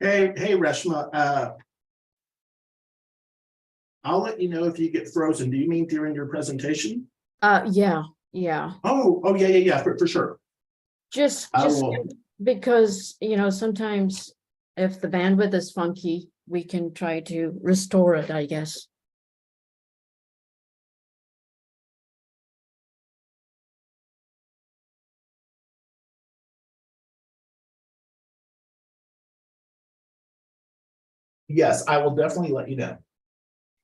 Hey, Reshma, I'll let you know if you get frozen. Do you mean during your presentation? Yeah. Oh, yeah, for sure. Just I will. because, sometimes if the bandwidth is funky, we can try to restore it, I guess. Yes, I will definitely let you know.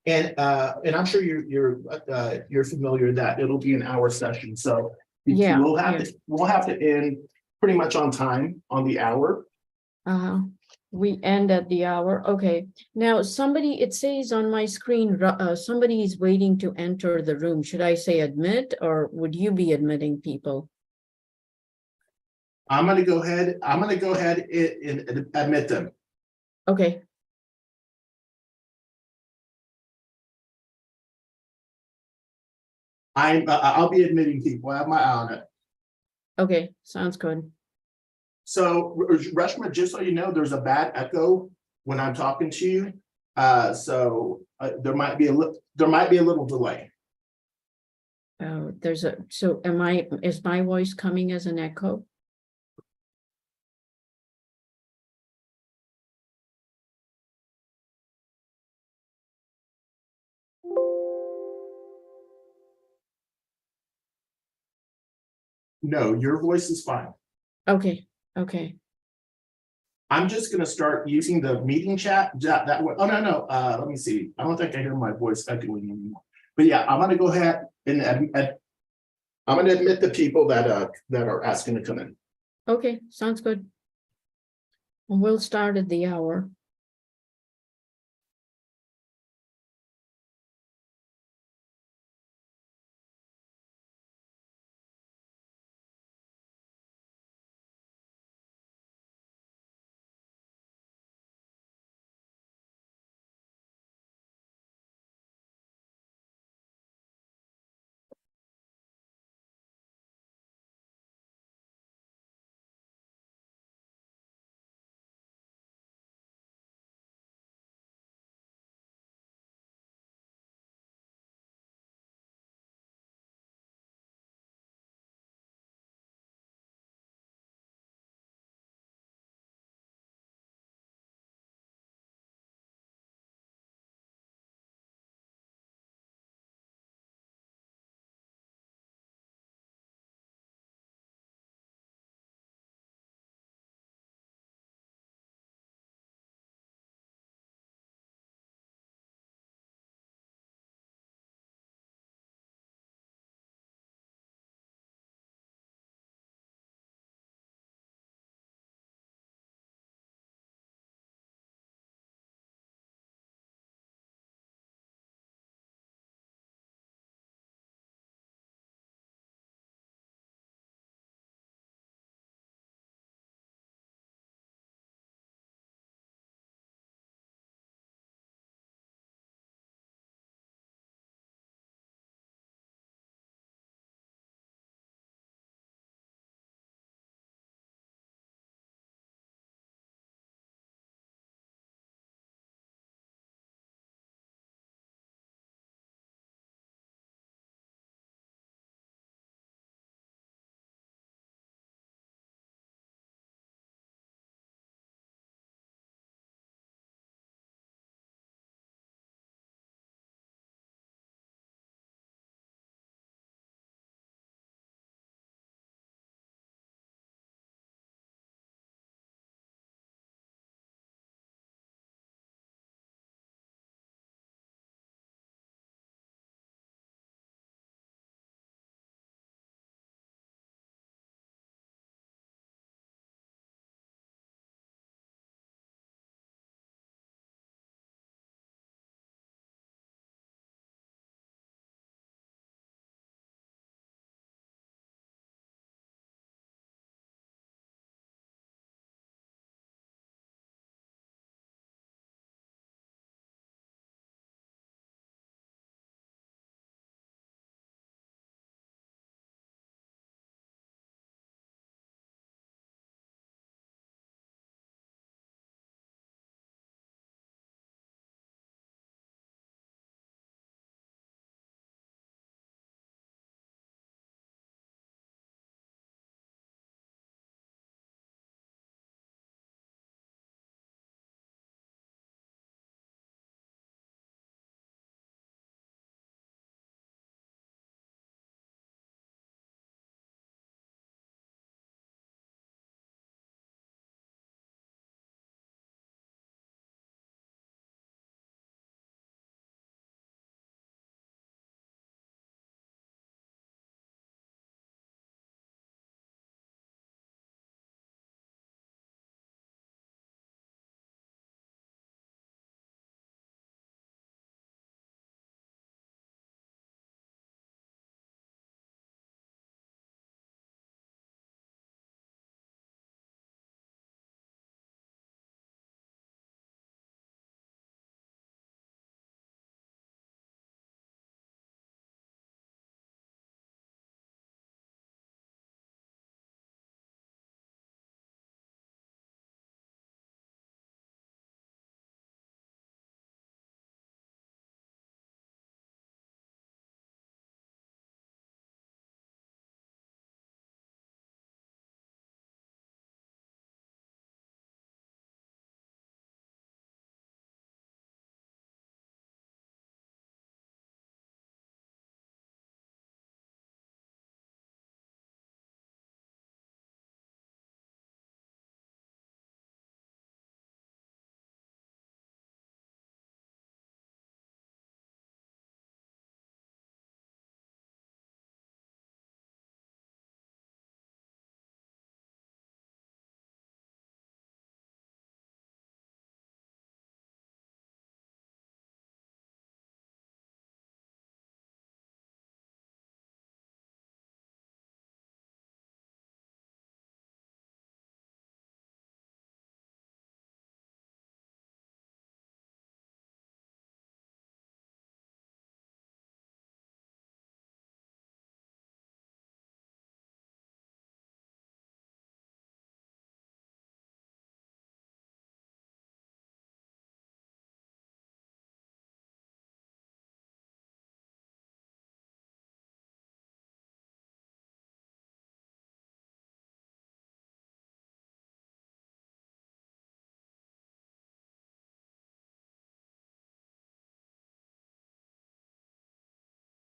And I'm sure you're familiar that it'll be an hour session, so Yeah, we'll have to end pretty much on time on the hour. we end at the hour. Okay. Now, it says on my screen, somebody is waiting to enter the room. Should I say admit, or would you be admitting people? I'm gonna go ahead and admit them. Okay. I'll be admitting people. I have my eye on it. Okay, sounds good. So, Reshma, just so you know, there's a bad echo when I'm talking to you. There might be a little delay. Oh, is my voice coming as an echo? No, your voice is fine. Okay. I'm just gonna start using the meeting chat that way. Oh, no. Let me see. I don't think I hear my voice echoing anymore. But yeah, I'm gonna go ahead and I'm gonna admit the people that are asking to come in. Okay, sounds good. And we'll start at the hour.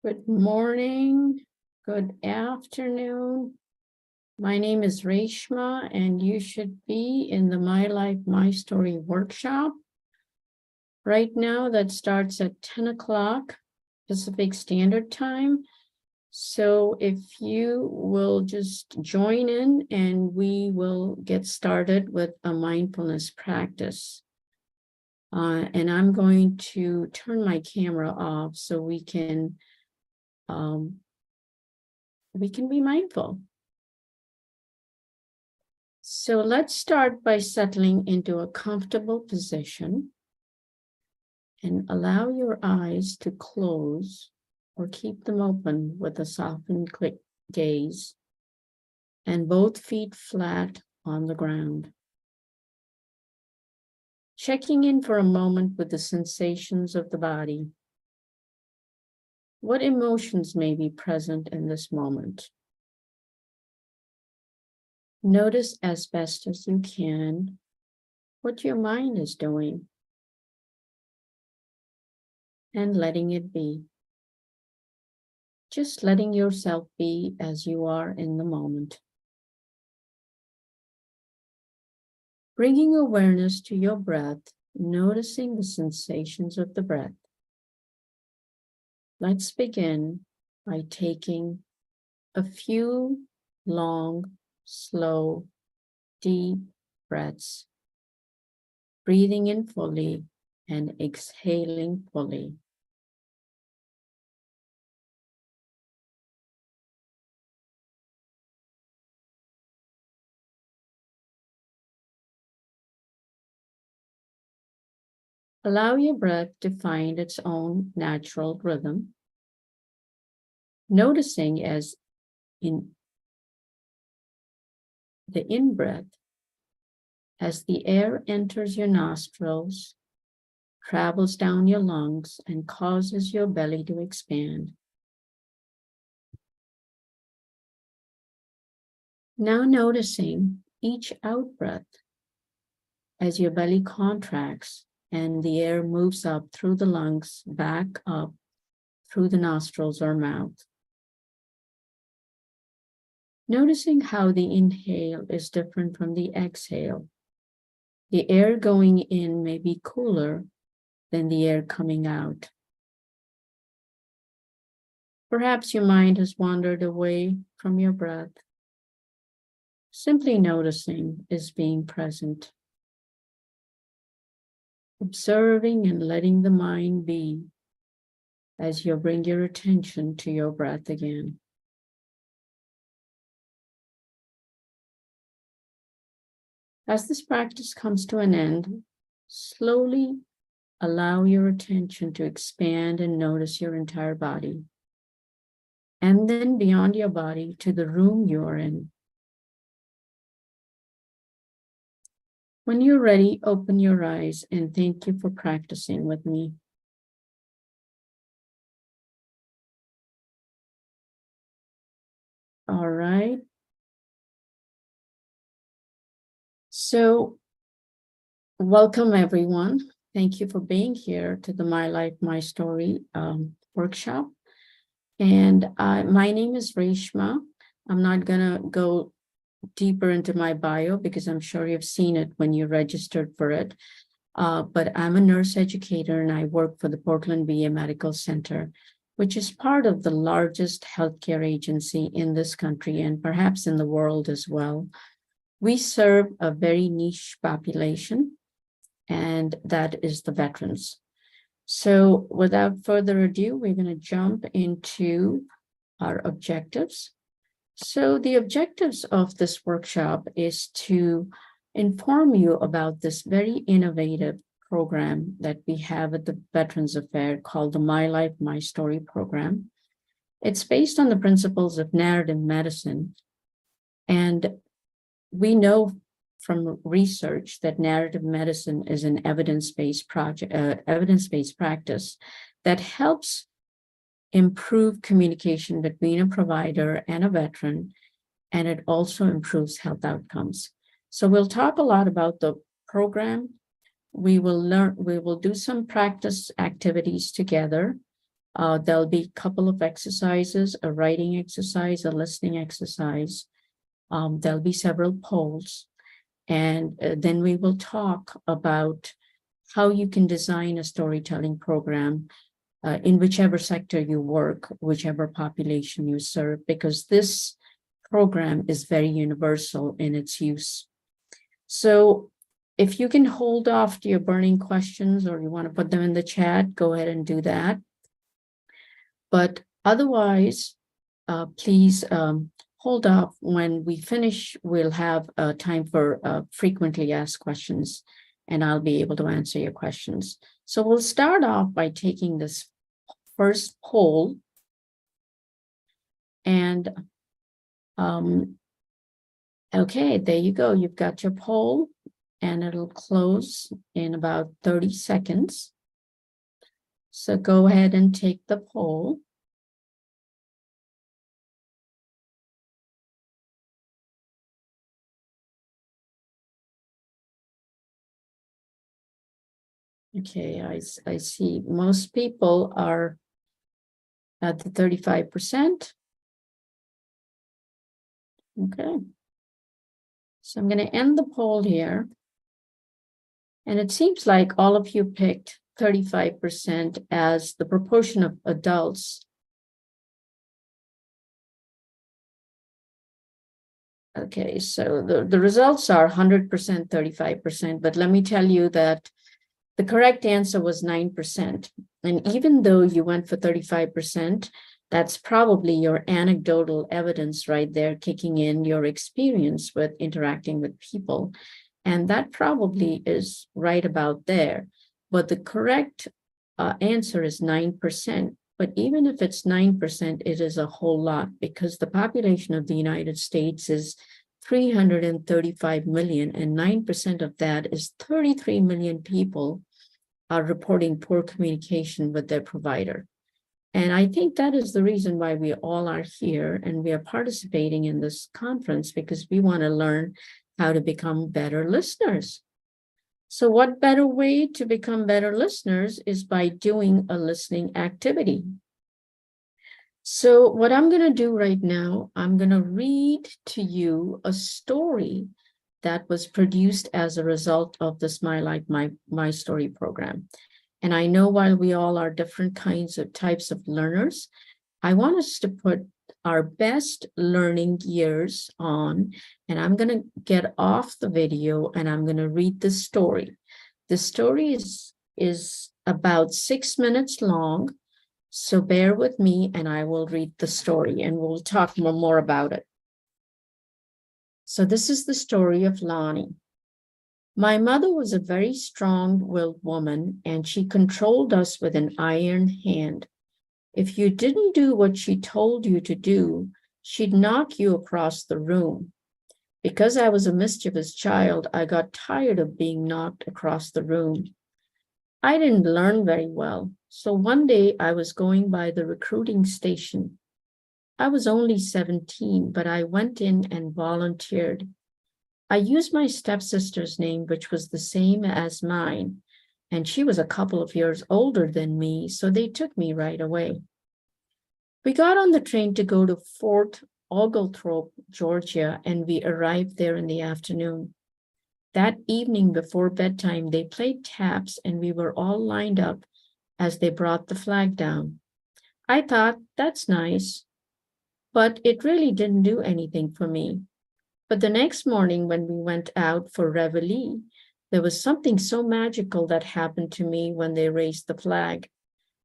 Good morning, good afternoon. My name is Reshma, and you should be in the My Life, My Story workshop. Right now, that starts at 10 o'clock Pacific Standard Time. So if you will just join in and we will get started with a mindfulness practice. And I'm going to turn my camera off so we can be mindful. So let's start by settling into a comfortable position and allow your eyes to close or keep them open with a softened gaze and both feet flat on the ground. Checking in for a moment with the sensations of the body. What emotions may be present in this moment? Notice as best as you can what your mind is doing and letting it be. Just letting yourself be as you are in the moment. Bringing awareness to your breath, noticing the sensations of the breath. Let's begin by taking a few long, slow, deep breaths, breathing in fully and exhaling fully. Allow your breath to find its own natural rhythm, noticing as in the in-breath, as the air enters your nostrils, travels down your lungs, and causes your belly to expand. Now noticing each out-breath as your belly contracts and the air moves up through the lungs, back up through the nostrils or mouth. Noticing how the inhale is different from the exhale. The air going in may be cooler than the air coming out. Perhaps your mind has wandered away from your breath. Simply noticing is being present. Observing and letting the mind be as you bring your attention to your breath again. As this practice comes to an end, slowly allow your attention to expand and notice your entire body. And then beyond your body to the room you're in. When you're ready, open your eyes and thank you for practicing with me. All right. So, welcome everyone. Thank you for being here to the My Life, My Story workshop. And my name is Reshma. I'm not gonna go deeper into my bio because I'm sure you've seen it when you registered for it. But I'm a nurse educator and I work for the Portland VA Medical Center, which is part of the largest healthcare agency in this country and perhaps in the world as well. We serve a very niche population, and that is the veterans. So without further ado, we're going to jump into our objectives. So the objectives of this workshop is to inform you about this very innovative program that we have at the Veterans Affairs called the My Life, My Story program. It's based on the principles of narrative medicine. And we know from research that narrative medicine is an evidence-based practice that helps improve communication between a provider and a veteran, and it also improves health outcomes. So we'll talk a lot about the program. We will do some practice activities together. There'll be a couple of exercises, a writing exercise, a listening exercise. There'll be several polls. And then we will talk about how you can design a storytelling program in whichever sector you work, whichever population you serve, because this program is very universal in its use. So if you can hold off to your burning questions or you want to put them in the chat, go ahead and do that. But otherwise, please hold off. When we finish, we'll have time for frequently asked questions, and I'll be able to answer your questions. So we'll start off by taking this first poll. And okay, there you go. You've got your poll, and it'll close in about 30 seconds. So go ahead and take the poll. Okay, I see most people are at the 35%. Okay. So I'm going to end the poll here. And it seems like all of you picked 35% as the proportion of adults. Okay, so the results are 100%, 35%, but let me tell you that the correct answer was 9%. And even though you went for 35%, that's probably your anecdotal evidence right there, kicking in your experience with interacting with people. And that probably is right about there. But the correct answer is 9%. But even if it's 9%, it is a whole lot, because the population of the United States is 335 million, and 9% of that is 33 million people are reporting poor communication with their provider. And I think that is the reason why we all are here and we are participating in this conference, because we want to learn how to become better listeners. So what better way to become better listeners is by doing a listening activity. So what I'm going to do right now, I'm going to read to you a story that was produced as a result of this My Life, My Story program. And I know while we all are different types of learners, I want us to put our best learning gears on, and I'm going to get off the video and I'm going to read the story. The story is about 6 minutes long, so bear with me and I will read the story and we'll talk more about it. So this is the story of Lonnie. My mother was a very strong-willed woman, and she controlled us with an iron hand. If you didn't do what she told you to do, she'd knock you across the room. Because I was a mischievous child, I got tired of being knocked across the room. I didn't learn very well, so one day I was going by the recruiting station. I was only 17, but I went in and volunteered. I used my stepsister's name, which was the same as mine, and she was a couple of years older than me, so they took me right away. We got on the train to go to Fort Oglethorpe, Georgia, and we arrived there in the afternoon. That evening before bedtime, they played taps, and we were all lined up as they brought the flag down. I thought, that's nice, but it really didn't do anything for me. But the next morning when we went out for reveille, there was something so magical that happened to me when they raised the flag.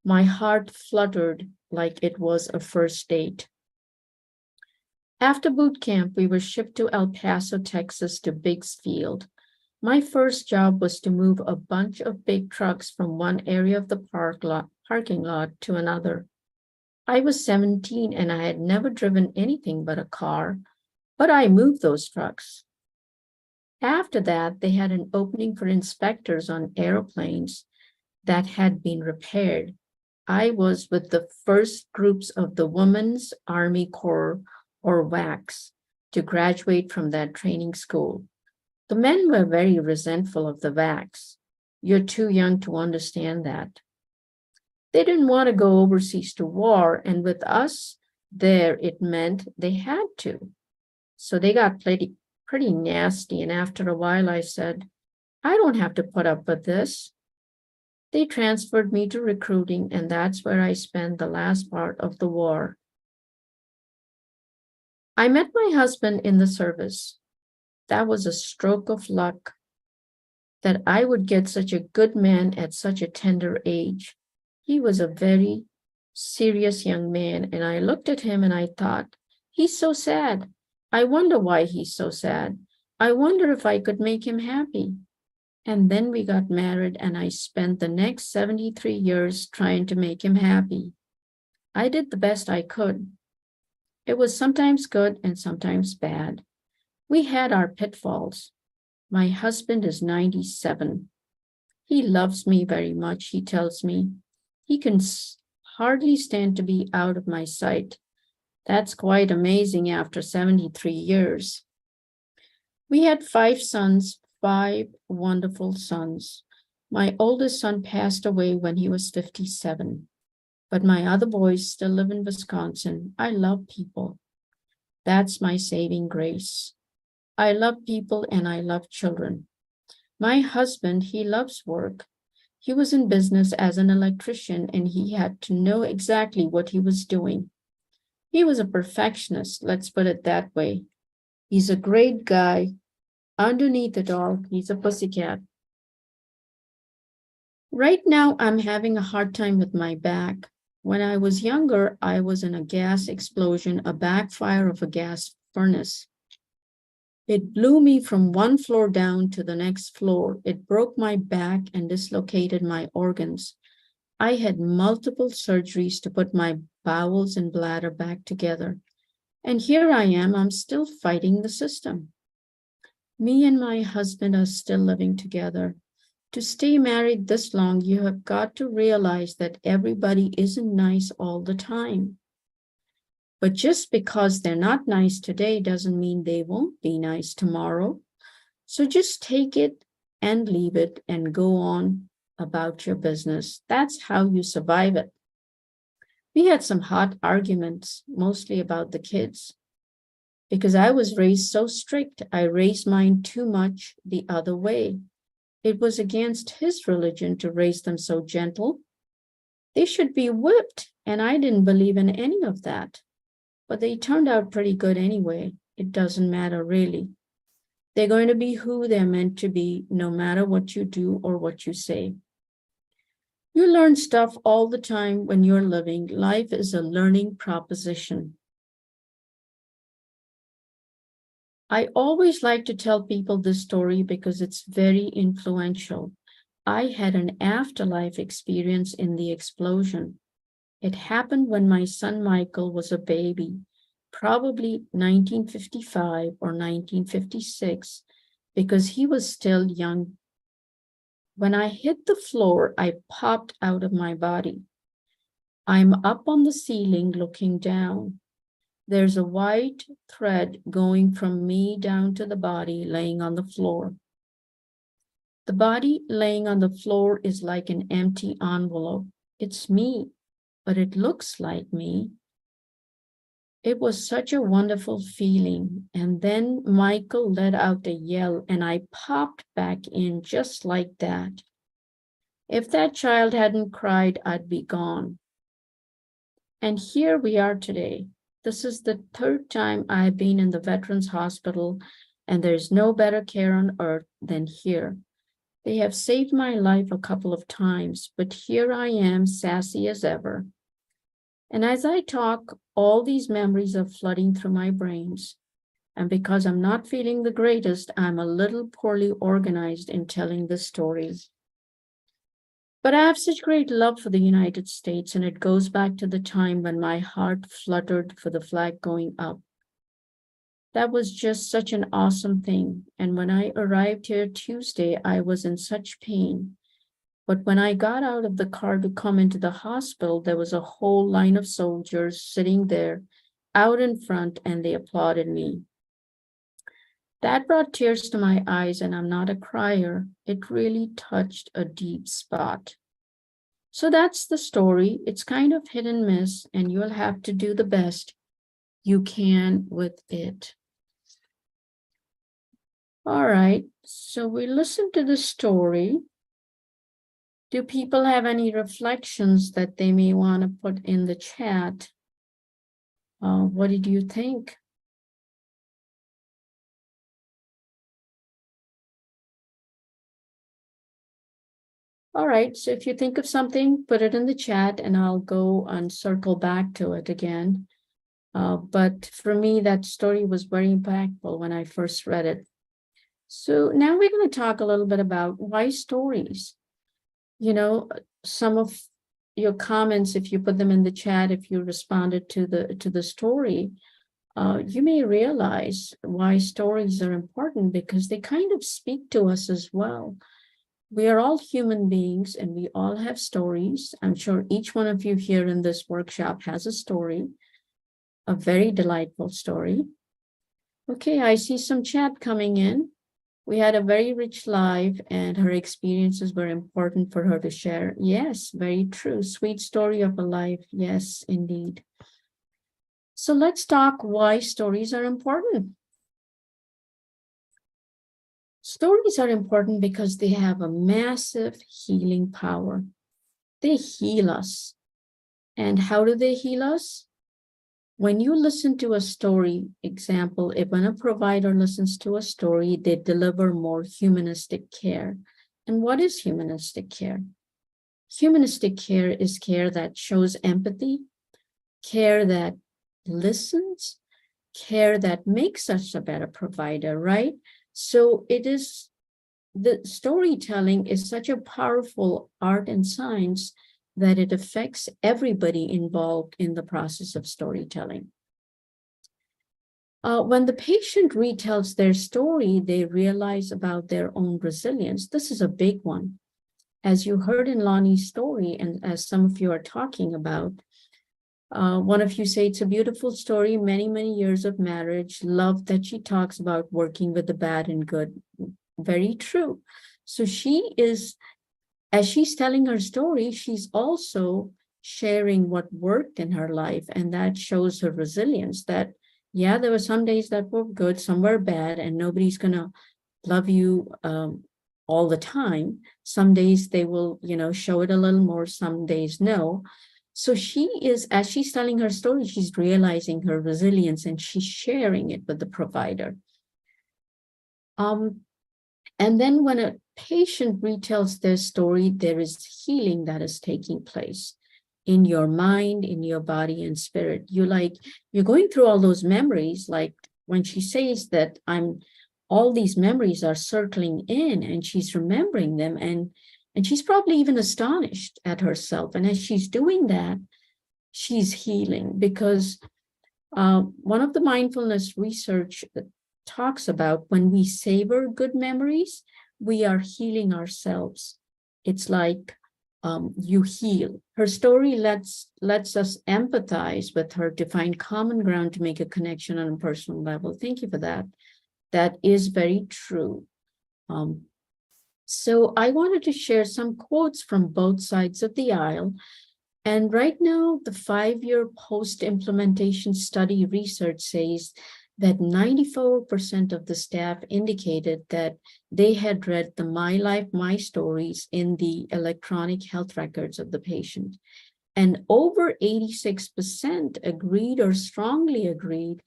My heart fluttered like it was a first date. After boot camp, we were shipped to El Paso, Texas, to Biggs Field. My first job was to move a bunch of big trucks from one area of the parking lot to another. I was 17 and I had never driven anything but a car, but I moved those trucks. After that, they had an opening for inspectors on airplanes that had been repaired. I was with the first groups of the Women's Army Corps, or WACs, to graduate from that training school. The men were very resentful of the WACs. You're too young to understand that. They didn't want to go overseas to war, and with us there, it meant they had to. So they got pretty nasty, and after a while I said, I don't have to put up with this. They transferred me to recruiting, and that's where I spent the last part of the war. I met my husband in the service. That was a stroke of luck that I would get such a good man at such a tender age. He was a very serious young man, and I looked at him and I thought, he's so sad. I wonder why he's so sad. I wonder if I could make him happy. And then we got married, and I spent the next 73 years trying to make him happy. I did the best I could. It was sometimes good and sometimes bad. We had our pitfalls. My husband is 97. He loves me very much, he tells me. He can hardly stand to be out of my sight. That's quite amazing after 73 years. We had 5 sons, 5 wonderful sons. My oldest son passed away when he was 57, but my other boys still live in Wisconsin. I love people. That's my saving grace. I love people and I love children. My husband, he loves work. He was in business as an electrician, and he had to know exactly what he was doing. He was a perfectionist, let's put it that way. He's a great guy. Underneath it all, he's a pussycat. Right now, I'm having a hard time with my back. When I was younger, I was in a gas explosion, a backfire of a gas furnace. It blew me from one floor down to the next floor. It broke my back and dislocated my organs. I had multiple surgeries to put my bowels and bladder back together. And here I am, I'm still fighting the system. Me and my husband are still living together. To stay married this long, you have got to realize that everybody isn't nice all the time. But just because they're not nice today doesn't mean they won't be nice tomorrow. So just take it and leave it and go on about your business. That's how you survive it. We had some hot arguments, mostly about the kids. Because I was raised so strict, I raised mine too much the other way. It was against his religion to raise them so gentle. They should be whipped, and I didn't believe in any of that. But they turned out pretty good anyway. It doesn't matter really. They're going to be who they're meant to be, no matter what you do or what you say. You learn stuff all the time when you're living. Life is a learning proposition. I always like to tell people this story because it's very influential. I had an afterlife experience in the explosion. It happened when my son Michael was a baby, probably 1955 or 1956, because he was still young. When I hit the floor, I popped out of my body. I'm up on the ceiling looking down. There's a white thread going from me down to the body laying on the floor. The body laying on the floor is like an empty envelope. It's me, but it looks like me. It was such a wonderful feeling. And then Michael let out a yell and I popped back in just like that. If that child hadn't cried, I'd be gone. And here we are today. This is the 3rd time I've been in the Veterans Hospital, and there's no better care on earth than here. They have saved my life a couple of times, but here I am, sassy as ever. And as I talk, all these memories are flooding through my brains. And because I'm not feeling the greatest, I'm a little poorly organized in telling the stories. But I have such great love for the United States, and it goes back to the time when my heart fluttered for the flag going up. That was just such an awesome thing. And when I arrived here Tuesday, I was in such pain. But when I got out of the car to come into the hospital, there was a whole line of soldiers sitting there out in front, and they applauded me. That brought tears to my eyes, and I'm not a crier. It really touched a deep spot. So that's the story. It's kind of hit and miss, and you'll have to do the best you can with it. All right, so we listened to the story. Do people have any reflections that they may want to put in the chat? What did you think? All right, so if you think of something, put it in the chat and I'll go and circle back to it again. But for me, that story was very impactful when I first read it. So now we're going to talk a little bit about why stories. You know, some of your comments, if you put them in the chat, if you responded to the story, you may realize why stories are important because they kind of speak to us as well. We are all human beings and we all have stories. I'm sure each one of you here in this workshop has a story, a very delightful story. Okay, I see some chat coming in. We had a very rich life and her experiences were important for her to share. Yes, very true. Sweet story of a life. Yes, indeed. So let's talk why stories are important. Stories are important because they have a massive healing power. They heal us. And how do they heal us? When you listen to a story, example, if when a provider listens to a story, they deliver more humanistic care. And what is humanistic care? Humanistic care is care that shows empathy, care that listens, care that makes us a better provider, right? So it is, the storytelling is such a powerful art and science that it affects everybody involved in the process of storytelling. When the patient retells their story, they realize about their own resilience. This is a big one. As you heard in Lonnie's story, and as some of you are talking about, one of you say it's a beautiful story, many, many years of marriage, love that she talks about working with the bad and good. Very true. So she is, as she's telling her story, she's also sharing what worked in her life. And that shows her resilience that, yeah, there were some days that were good, some were bad, and nobody's going to love you all the time. Some days they will, show it a little more, some days no. So she is, as she's telling her story, she's realizing her resilience and she's sharing it with the provider. And then when a patient retells their story, there is healing that is taking place in your mind, in your body and spirit. You're going through all those memories, like when she says that all these memories are circling in and she's remembering them and she's probably even astonished at herself. And as she's doing that, she's healing because one of the mindfulness research talks about when we savor good memories, we are healing ourselves. It's like you heal. Her story lets us empathize with her to find common ground to make a connection on a personal level. Thank you for that. That is very true. So I wanted to share some quotes from both sides of the aisle. And right now, the 5-year post-implementation study research says that 94% of the staff indicated that they had read the My Life, My Stories in the electronic health records of the patient. And over 86% agreed or strongly agreed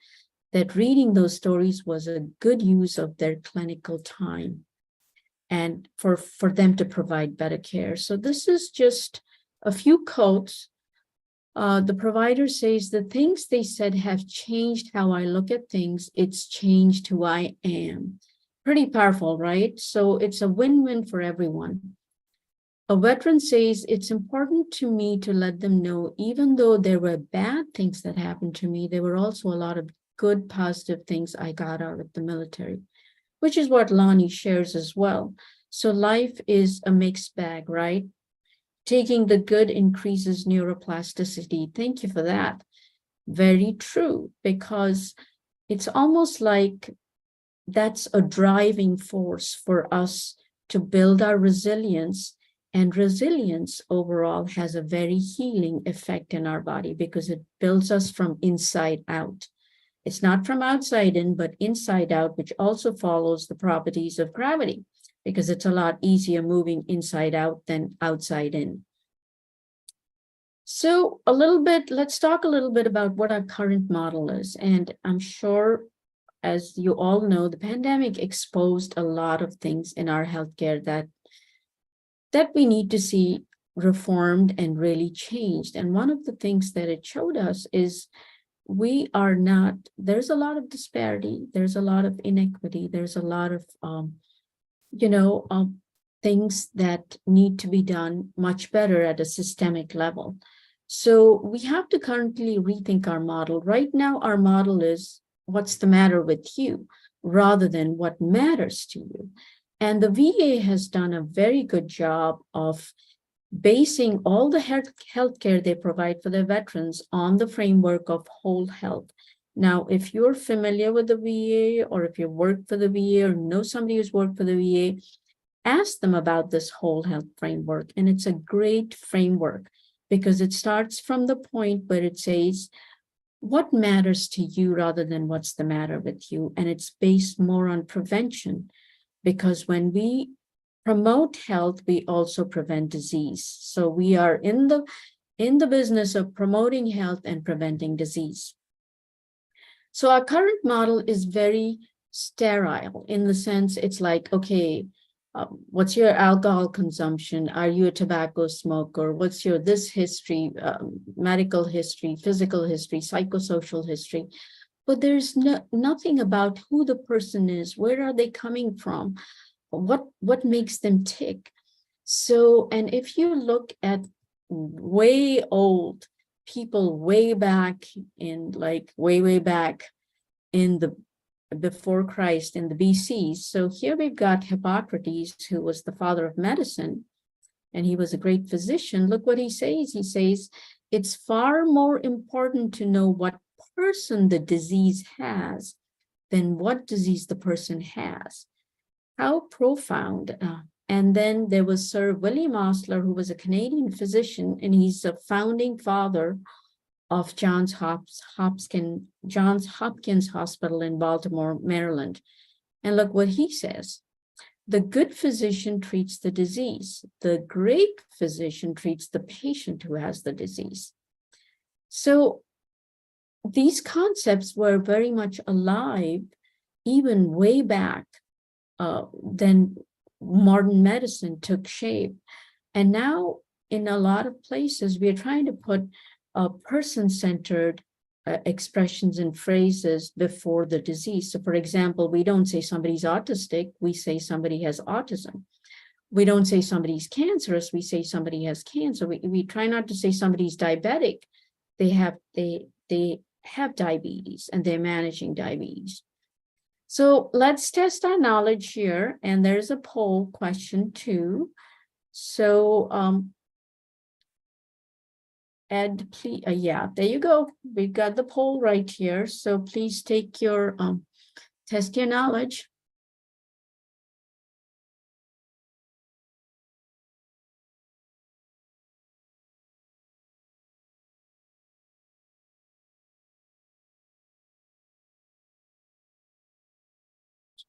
that reading those stories was a good use of their clinical time and for them to provide better care. So this is just a few quotes. The provider says the things they said have changed how I look at things. It's changed who I am. Pretty powerful, right? So it's a win-win for everyone. A veteran says it's important to me to let them know, even though there were bad things that happened to me, there were also a lot of good, positive things I got out of the military, which is what Lonnie shares as well. So life is a mixed bag, right? Taking the good increases neuroplasticity. Thank you for that. Very true, because it's almost like that's a driving force for us to build our resilience And resilience overall has a very healing effect in our body because it builds us from inside out. It's not from outside in, but inside out, which also follows the properties of gravity because it's a lot easier moving inside out than outside in. So let's talk a little bit about what our current model is. And I'm sure, as you all know, the pandemic exposed a lot of things in our healthcare that we need to see reformed and really changed. And one of the things that it showed us is there's a lot of disparity, there's a lot of inequity, there's a lot of, things that need to be done much better at a systemic level. So we have to currently rethink our model. Right now, our model is what's the matter with you rather than what matters to you. And the VA has done a very good job of basing all the healthcare they provide for their veterans on the framework of whole health. Now, if you're familiar with the VA, or if you work for the VA or know somebody who's worked for the VA, ask them about this whole health framework. And it's a great framework because it starts from the point where it says, what matters to you rather than what's the matter with you? And it's based more on prevention, because when we promote health, we also prevent disease. So we are in the business of promoting health and preventing disease. So our current model is very sterile in the sense it's like, okay, what's your alcohol consumption? Are you a tobacco smoker? What's your this history, medical history, physical history, psychosocial history? But there's nothing about who the person is, where are they coming from, what makes them tick. So, and if you look at way old people way back in way back in the before Christ in the BC. So here we've got Hippocrates, who was the father of medicine, and he was a great physician. Look what he says. He says, it's far more important to know what person the disease has than what disease the person has. How profound. And then there was Sir William Osler, who was a Canadian physician, and he's a founding father of Johns Hopkins Hospital in Baltimore, Maryland. And look what he says. The good physician treats the disease. The great physician treats the patient who has the disease. So these concepts were very much alive even way back then modern medicine took shape. And now in a lot of places, we are trying to put person-centered expressions and phrases before the disease. So for example, we don't say somebody's autistic, we say somebody has autism. We don't say somebody's cancerous, we say somebody has cancer. We try not to say somebody's diabetic. They have diabetes and they're managing diabetes. So let's test our knowledge here. And there's a poll question too. So Ed, please, yeah, there you go. We've got the poll right here. So please take your, test your knowledge.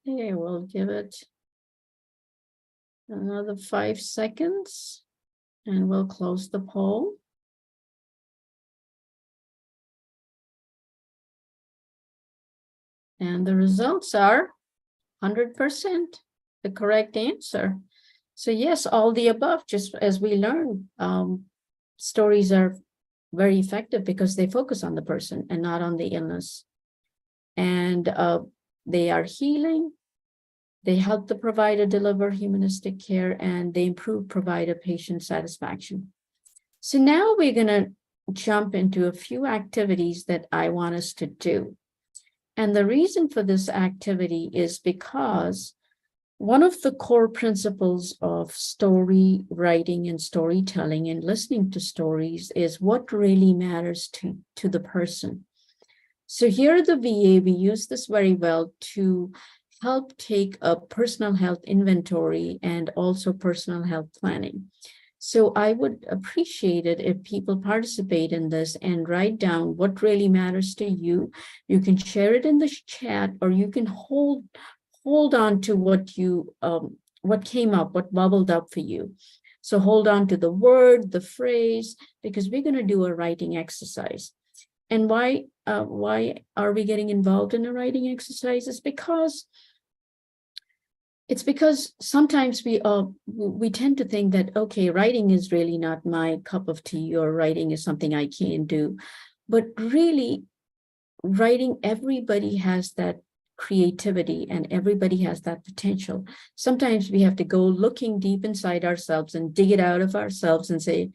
Okay, we'll give it another 5 seconds and we'll close the poll. And the results are 100% the correct answer. So yes, all the above, just as we learned, stories are very effective because they focus on the person and not on the illness. And they are healing, they help the provider deliver humanistic care, and they improve provider patient satisfaction. So now we're gonna jump into a few activities that I want us to do. And the reason for this activity is because one of the core principles of story writing and storytelling and listening to stories is what really matters to the person. So here at the VA, we use this very well to help take a personal health inventory and also personal health planning. So I would appreciate it if people participate in this and write down what really matters to you. You can share it in the chat, or you can hold on to what came up, what bubbled up for you. So hold on to the word, the phrase, because we're going to do a writing exercise. And why are we getting involved in a writing exercise? It's because sometimes we tend to think that, okay, writing is really not my cup of tea, or writing is something I can't do. But really, writing, everybody has that creativity and everybody has that potential. Sometimes we have to go looking deep inside ourselves and dig it out of ourselves and say,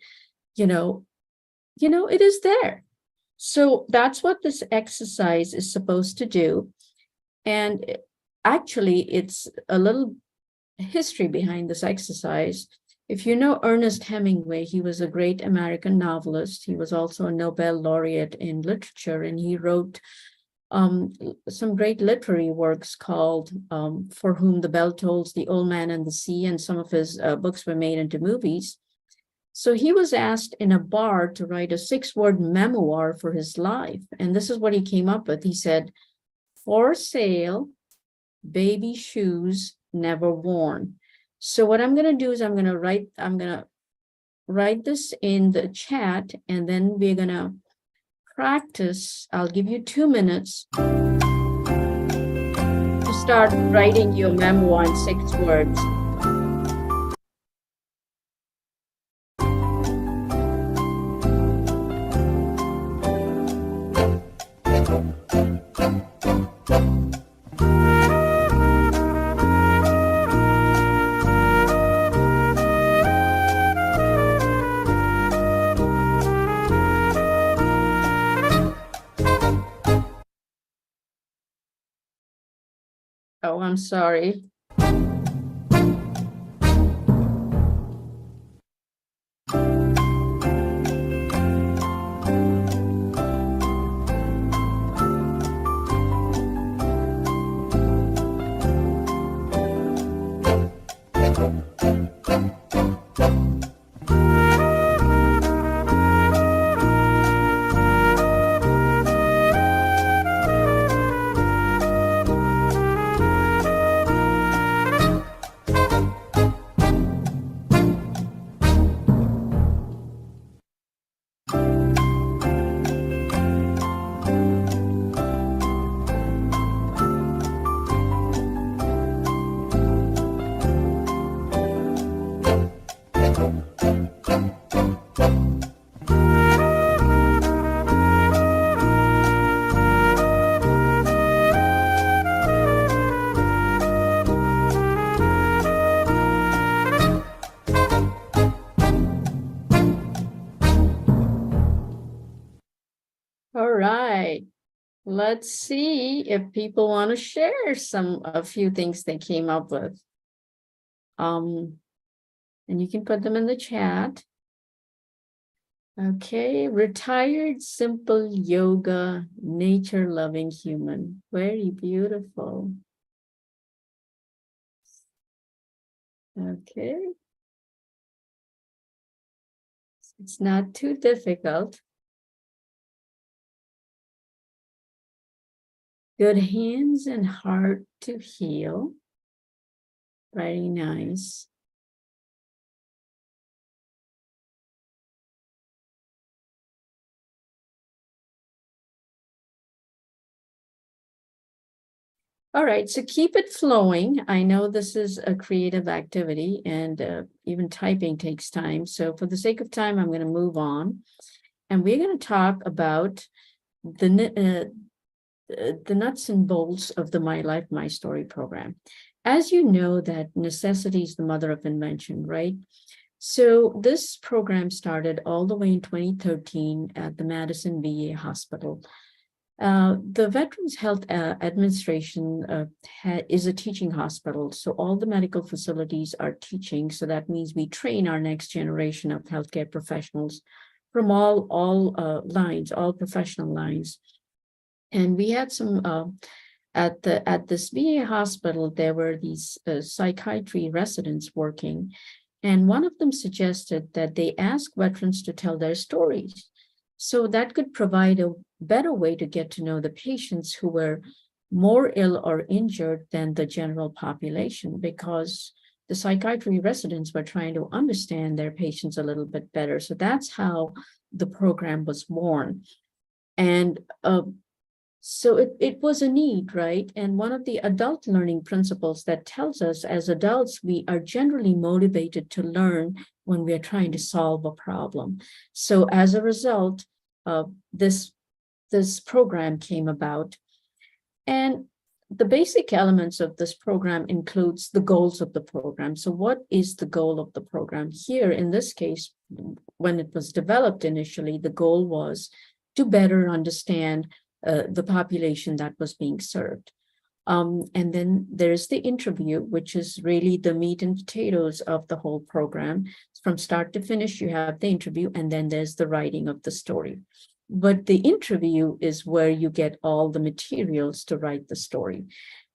it is there. So that's what this exercise is supposed to do. And actually, it's a little history behind this exercise. If you know Ernest Hemingway, he was a great American novelist. He was also a Nobel laureate in literature, and he wrote some great literary works called For Whom the Bell Tolls, The Old Man and the Sea, and some of his books were made into movies. So he was asked in a bar to write a 6-word memoir for his life. And this is what he came up with. He said, "For sale, baby shoes never worn." So what I'm going to do is I'm going to write this in the chat, and then we're going to practice. I'll give you 2 minutes to start writing your memoir in 6 words. Oh, I'm sorry. All right. Let's see if people want to share a few things they came up with. And you can put them in the chat. Okay, retired, simple yoga, nature-loving human. Very beautiful. Okay. It's not too difficult. Good hands and heart to heal. Very nice. All right, so keep it flowing. I know this is a creative activity, and even typing takes time. So for the sake of time, I'm going to move on. And we're going to talk about the nuts and bolts of the My Life, My Story program. As you know, that necessity is the mother of invention, right? So this program started all the way in 2013 at the Madison VA Hospital. The Veterans Health Administration is a teaching hospital, so all the medical facilities are teaching. So that means we train our next generation of healthcare professionals from all lines, all professional lines. And we had some at this VA hospital, there were these psychiatry residents working, and one of them suggested that they ask veterans to tell their stories. So that could provide a better way to get to know the patients who were more ill or injured than the general population, because the psychiatry residents were trying to understand their patients a little bit better. So that's how the program was born. And so it was a need, right? And one of the adult learning principles that tells us as adults, we are generally motivated to learn when we are trying to solve a problem. So as a result, this program came about. And the basic elements of this program includes the goals of the program. So what is the goal of the program? Here, in this case, when it was developed initially, the goal was to better understand the population that was being served. And then there's the interview, which is really the meat and potatoes of the whole program. From start to finish, you have the interview, and then there's the writing of the story. But the interview is where you get all the materials to write the story.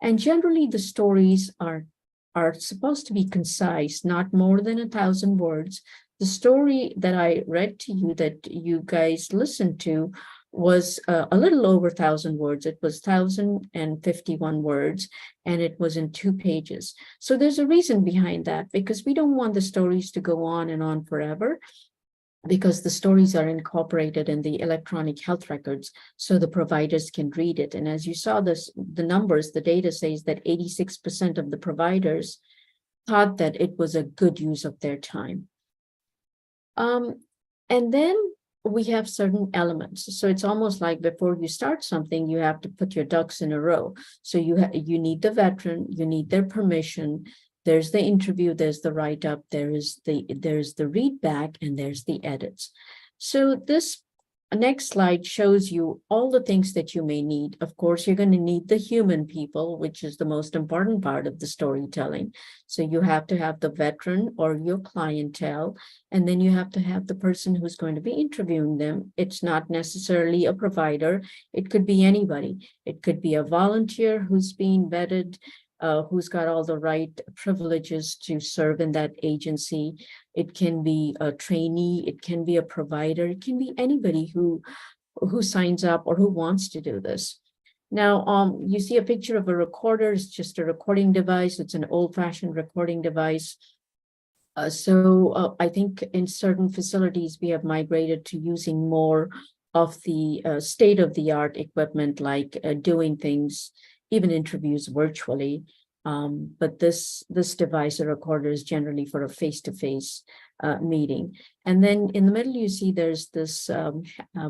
And generally, the stories are supposed to be concise, not more than 1,000 words. The story that I read to you, that you guys listened to, was a little over 1,000 words. It was 1,051 words, and it was in 2 pages. So there's a reason behind that, because we don't want the stories to go on and on forever, because the stories are incorporated in the electronic health records so the providers can read it. And as you saw the numbers, the data says that 86% of the providers thought that it was a good use of their time. And then we have certain elements. So it's almost like before you start something, you have to put your ducks in a row. So you need the veteran, you need their permission. There's the interview, there's the write-up, there's the read back, and there's the edits. So this next slide shows you all the things that you may need. Of course, you're going to need the human people, which is the most important part of the storytelling. So you have to have the veteran or your clientele, and then you have to have the person who's going to be interviewing them. It's not necessarily a provider. It could be anybody. It could be a volunteer who's being vetted, who's got all the right privileges to serve in that agency. It can be a trainee, it can be a provider, it can be anybody who signs up or who wants to do this. Now, you see a picture of a recorder. It's just a recording device. It's an old-fashioned recording device. So I think in certain facilities, we have migrated to using more of the state-of-the-art equipment, like doing things, even interviews virtually. But this device, a recorder, is generally for a face-to-face meeting. And then in the middle, you see there's this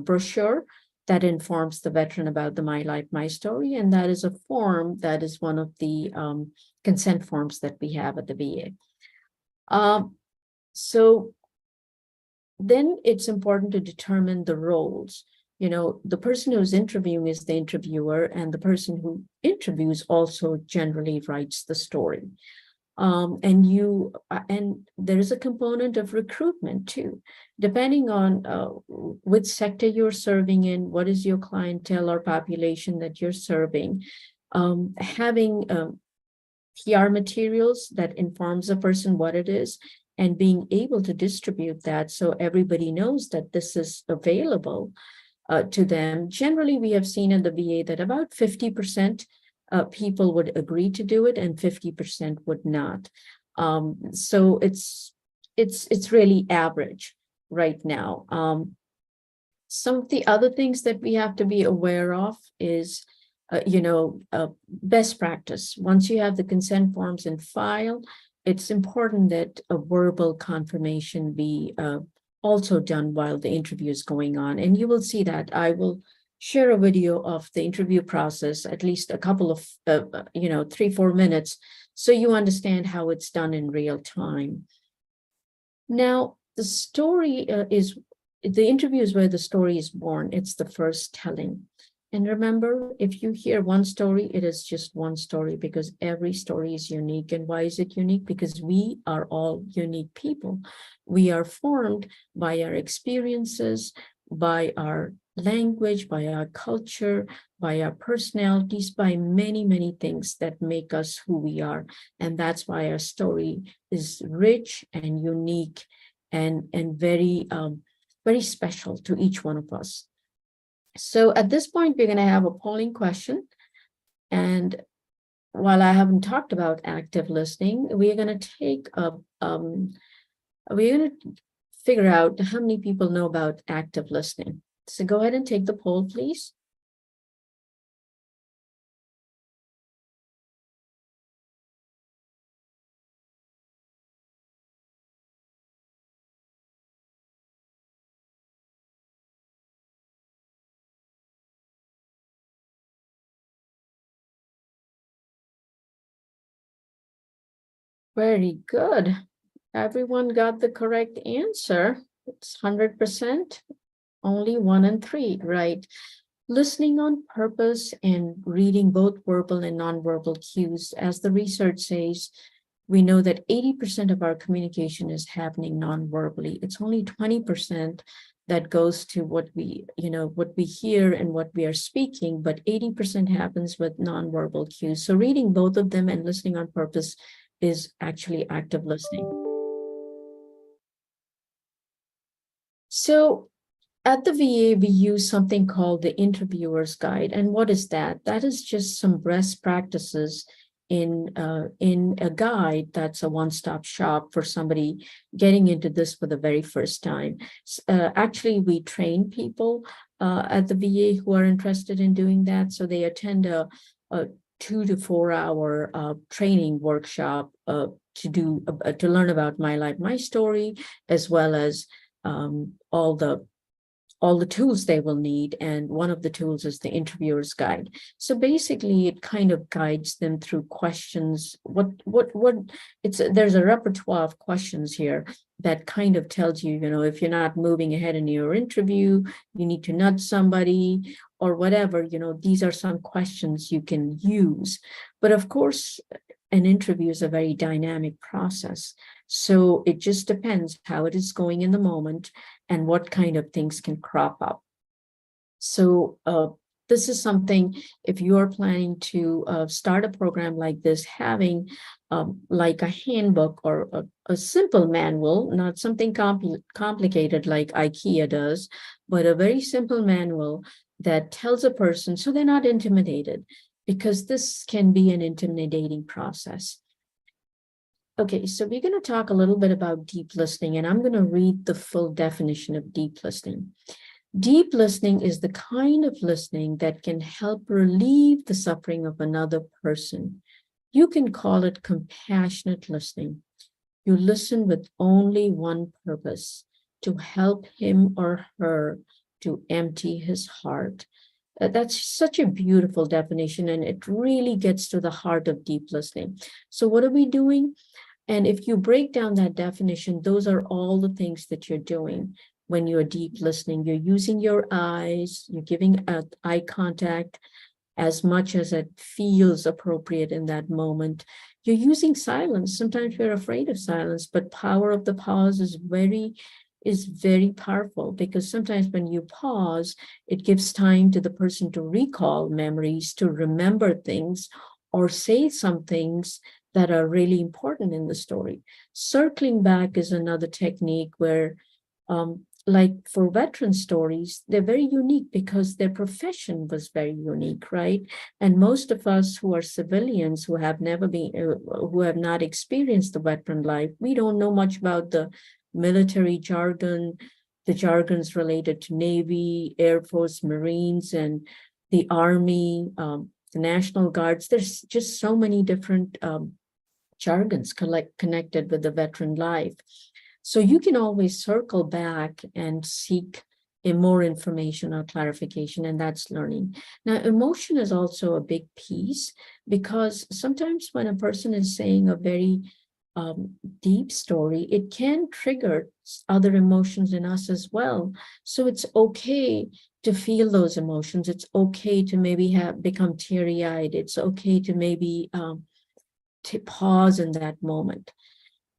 brochure that informs the veteran about the My Life, My Story. And that is a form that is one of the consent forms that we have at the VA. So then it's important to determine the roles. You know, the person who's interviewing is the interviewer, and the person who interviews also generally writes the story. And there is a component of recruitment too, depending on which sector you're serving in, what is your clientele or population that you're serving. Having PR materials that informs a person what it is, and being able to distribute that so everybody knows that this is available to them. Generally, we have seen in the VA that about 50% people would agree to do it and 50% would not. So it's really average right now. Some of the other things that we have to be aware of is, best practice. Once you have the consent forms in file, it's important that a verbal confirmation be also done while the interview is going on. And you will see that. I will share a video of the interview process, at least a couple of, 3-4 minutes, so you understand how it's done in real time. Now, the story the interview is where the story is born. It's the first telling. And remember, if you hear one story, it is just one story, because every story is unique. And why is it unique? Because we are all unique people. We are formed by our experiences. by our language, by our culture, by our personalities, by many, many things that make us who we are. And that's why our story is rich and unique and very, very special to each one of us. So at this point, we're going to have a polling question. And while I haven't talked about active listening, we're going to take a, we're going to figure out how many people know about active listening. So go ahead and take the poll, please. Very good. Everyone got the correct answer. It's 100%, only 1 and 3, right? Listening on purpose and reading both verbal and nonverbal cues. As the research says, we know that 80% of our communication is happening nonverbally. It's only 20% that goes to what we, what we hear and what we are speaking, but 80% happens with nonverbal cues. So reading both of them and listening on purpose is actually active listening. So at the VA, we use something called the interviewer's guide. And what is that? That is just some best practices in a guide that's a one-stop shop for somebody getting into this for the very first time. Actually, we train people at the VA who are interested in doing that. So they attend a 2 to 4 hour training workshop to learn about my life, my story, as well as all the tools they will need. And one of the tools is the interviewer's guide. So basically it kind of guides them through questions. There's a repertoire of questions here that kind of tells you, if you're not moving ahead in your interview, you need to nudge somebody or whatever, these are some questions you can use. But of course, an interview is a very dynamic process. So it just depends how it is going in the moment and what kind of things can crop up. So this is something, if you are planning to start a program like this, having like a handbook or a simple manual, not something complicated like IKEA does, but a very simple manual that tells a person so they're not intimidated, because this can be an intimidating process. Okay, so we're going to talk a little bit about deep listening, and I'm going to read the full definition of deep listening. Deep listening is the kind of listening that can help relieve the suffering of another person. You can call it compassionate listening. You listen with only one purpose: to help him or her to empty his heart. That's such a beautiful definition, and it really gets to the heart of deep listening. So what are we doing? And if you break down that definition, those are all the things that you're doing when you're deep listening. You're using your eyes, you're giving eye contact as much as it feels appropriate in that moment. You're using silence. Sometimes we're afraid of silence, but power of the pause is very powerful, because sometimes when you pause, it gives time to the person to recall memories, to remember things, or say some things that are really important in the story. Circling back is another technique where, like for veteran stories, they're very unique because their profession was very unique, right? And most of us who are civilians who have not experienced the veteran life, we don't know much about the military jargon, the jargons related to Navy, Air Force, Marines, and the Army, the National Guards. There's just so many different jargons connected with the veteran life. So you can always circle back and seek more information or clarification, and that's learning. Now, emotion is also a big piece, because sometimes when a person is saying a very deep story, it can trigger other emotions in us as well. So it's okay to feel those emotions. It's okay to maybe become teary-eyed. It's okay to maybe to pause in that moment.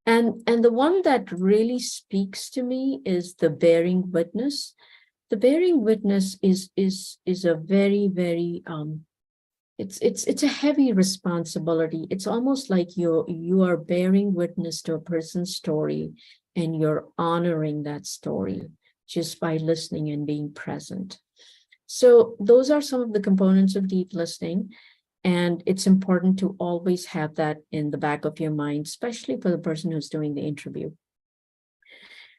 And the one that really speaks to me is the bearing witness. the bearing witness is a very, very it's a heavy responsibility. It's almost like you are bearing witness to a person's story, and you're honoring that story just by listening and being present. So those are some of the components of deep listening. And it's important to always have that in the back of your mind, especially for the person who's doing the interview.